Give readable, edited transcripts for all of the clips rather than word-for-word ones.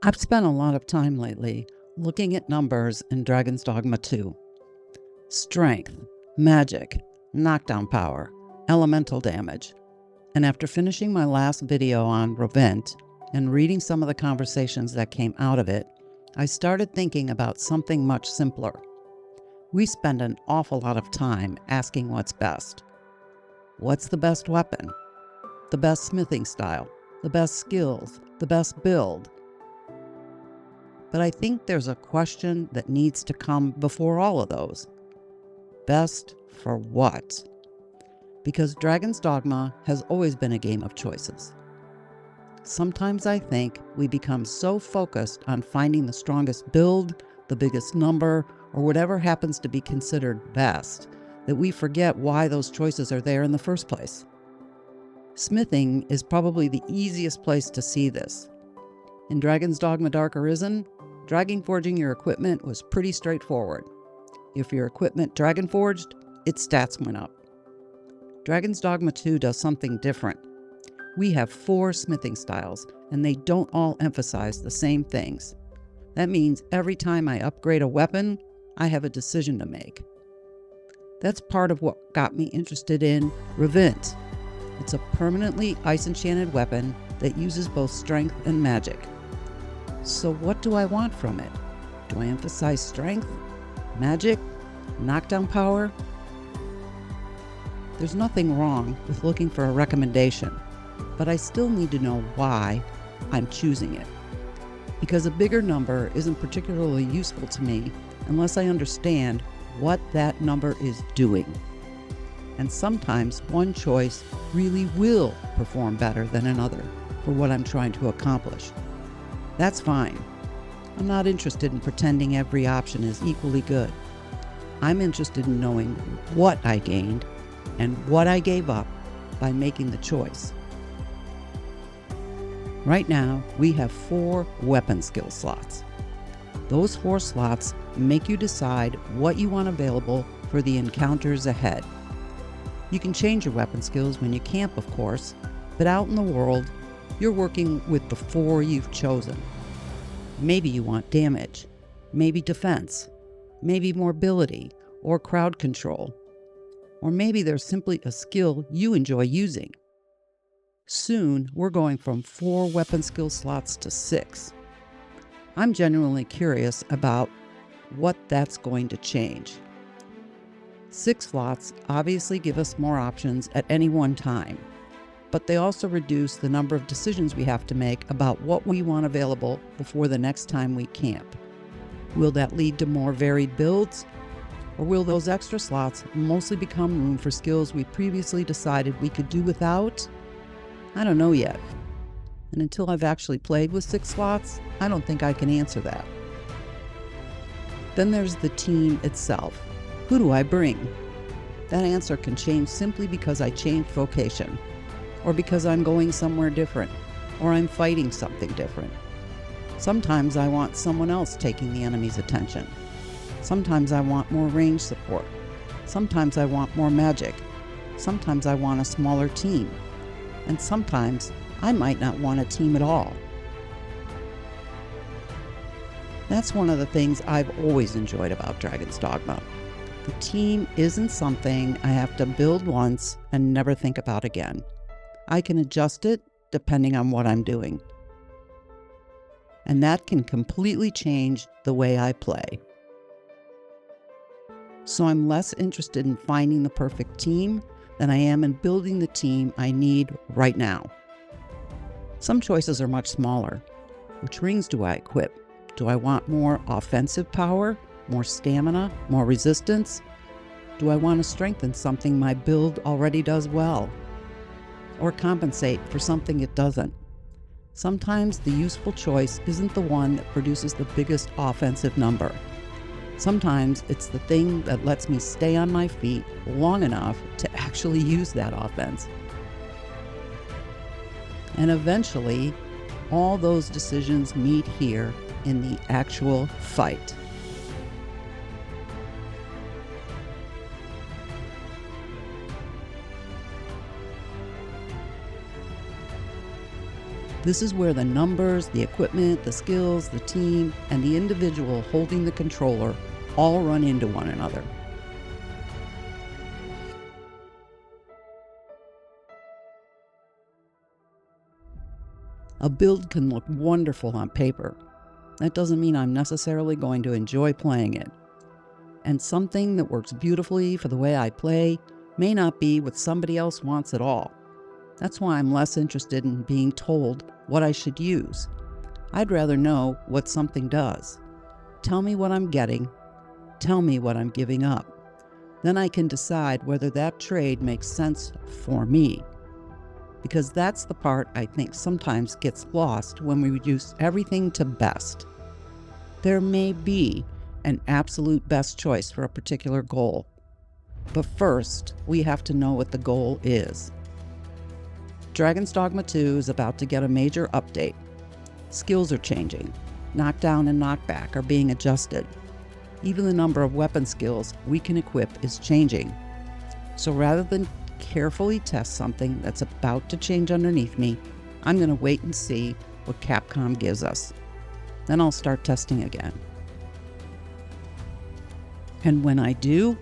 I've spent a lot of time lately looking at numbers in Dragon's Dogma 2. Strength, magic, knockdown power, elemental damage. And after finishing my last video on Revent and reading some of the conversations that came out of it, I started thinking about something much simpler. We spend an awful lot of time asking what's best. What's the best weapon? The best smithing style? The best skills? The best build? But I think there's a question that needs to come before all of those. Best for what? Because Dragon's Dogma has always been a game of choices. Sometimes I think we become so focused on finding the strongest build, the biggest number, or whatever happens to be considered best, that we forget why those choices are there in the first place. Smithing is probably the easiest place to see this. In Dragon's Dogma Dark Arisen, dragon forging your equipment was pretty straightforward. If your equipment dragon forged, its stats went up. Dragon's Dogma 2 does something different. We have 4 smithing styles, and they don't all emphasize the same things. That means every time I upgrade a weapon, I have a decision to make. That's part of what got me interested in Revent. It's a permanently ice-enchanted weapon that uses both strength and magic. So what do I want from it? Do I emphasize strength, magic, knockdown power? There's nothing wrong with looking for a recommendation, but I still need to know why I'm choosing it. Because a bigger number isn't particularly useful to me unless I understand what that number is doing. And sometimes one choice really will perform better than another for what I'm trying to accomplish. That's fine. I'm not interested in pretending every option is equally good. I'm interested in knowing what I gained and what I gave up by making the choice. Right now, we have 4 weapon skill slots. Those 4 slots make you decide what you want available for the encounters ahead. You can change your weapon skills when you camp, of course, but out in the world, you're working with the 4 you've chosen. Maybe you want damage, maybe defense, maybe mobility or crowd control, or maybe there's simply a skill you enjoy using. Soon, we're going from 4 weapon skill slots to 6. I'm genuinely curious about what that's going to change. 6 slots obviously give us more options at any one time, but they also reduce the number of decisions we have to make about what we want available before the next time we camp. Will that lead to more varied builds? Or will those extra slots mostly become room for skills we previously decided we could do without? I don't know yet. And until I've actually played with 6 slots, I don't think I can answer that. Then there's the team itself. Who do I bring? That answer can change simply because I changed vocation, or because I'm going somewhere different, or I'm fighting something different. Sometimes I want someone else taking the enemy's attention. Sometimes I want more range support. Sometimes I want more magic. Sometimes I want a smaller team. And sometimes I might not want a team at all. That's one of the things I've always enjoyed about Dragon's Dogma. The team isn't something I have to build once and never think about again. I can adjust it depending on what I'm doing. And that can completely change the way I play. So I'm less interested in finding the perfect team than I am in building the team I need right now. Some choices are much smaller. Which rings do I equip? Do I want more offensive power, more stamina, more resistance? Do I want to strengthen something my build already does well? Or compensate for something it doesn't? Sometimes the useful choice isn't the one that produces the biggest offensive number. Sometimes it's the thing that lets me stay on my feet long enough to actually use that offense. And eventually, all those decisions meet here in the actual fight. This is where the numbers, the equipment, the skills, the team, and the individual holding the controller all run into one another. A build can look wonderful on paper. That doesn't mean I'm necessarily going to enjoy playing it. And something that works beautifully for the way I play may not be what somebody else wants at all. That's why I'm less interested in being told what I should use. I'd rather know what something does. Tell me what I'm getting. Tell me what I'm giving up. Then I can decide whether that trade makes sense for me. Because that's the part I think sometimes gets lost when we reduce everything to best. There may be an absolute best choice for a particular goal, but first we have to know what the goal is. Dragon's Dogma 2 is about to get a major update. Skills are changing. Knockdown and knockback are being adjusted. Even the number of weapon skills we can equip is changing. So rather than carefully test something that's about to change underneath me, I'm going to wait and see what Capcom gives us. Then I'll start testing again. And when I do,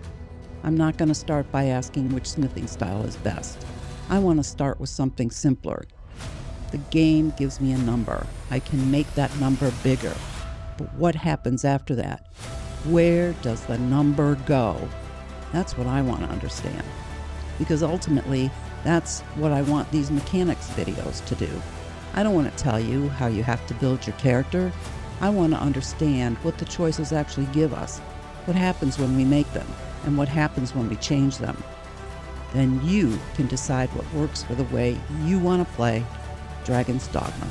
I'm not going to start by asking which smithing style is best. I want to start with something simpler. The game gives me a number. I can make that number bigger. But what happens after that? Where does the number go? That's what I want to understand. Because ultimately, that's what I want these mechanics videos to do. I don't want to tell you how you have to build your character. I want to understand what the choices actually give us, what happens when we make them, and what happens when we change them. Then you can decide what works for the way you want to play Dragon's Dogma.